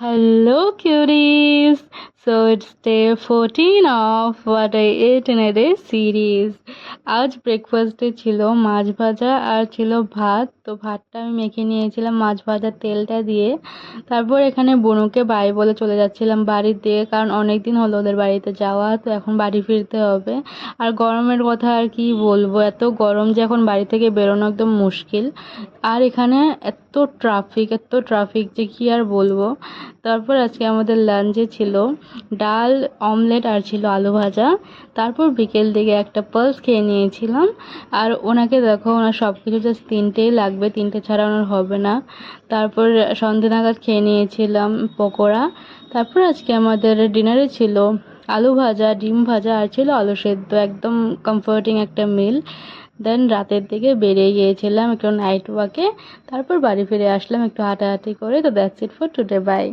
Hello, cuties! So it's day 14 of What I Ate in a Day series. আজ ব্রেকফাস্টে ছিল মাছ ভাজা আর ছিল ভাত। তো ভাতটা আমি মেখে নিয়েছিলাম মাছ ভাজার তেলটা দিয়ে। তারপর এখানে বনুকে বাই বলে চলে যাচ্ছিলাম বাড়ির দিকে, কারণ অনেক দিন হলো ওদের বাড়িতে যাওয়া, তো এখন বাড়ি ফিরতে হবে। আর গরমের কথা আর কি বলবো, এত গরম যে এখন বাড়ি থেকে বেরোনো একদম মুশকিল। আর এখানে এত ট্রাফিক যে কি আর বলবো। তারপর আজকে আমাদের লাঞ্চে ছিল ডাল, অমলেট আর ছিল আলু ভাজা। তারপর বিকেল দিকে একটা পালস খেয়ে নিয়েছিলাম। আর ওনাকে দেখো, ওনার সব কিছু জাস্ট 3টেই লাগবে, 3টে ছাড়া ওনার হবে না। তারপর সন্ধে নাগাদ খেয়ে নিয়েছিলাম পকোড়া। তারপর আজকে আমাদের ডিনারে ছিল আলু ভাজা, ডিম ভাজা আর ছিল আলু সেদ্ধ, একদম কমফর্টিং একটা মিল। দেন রাতের দিকে বেরিয়ে গিয়েছিলাম একটু নাইট ওয়াকে। তারপর বাড়ি ফিরে আসলাম একটু হাঁটাহাঁটি করে। তো that's it for today, by.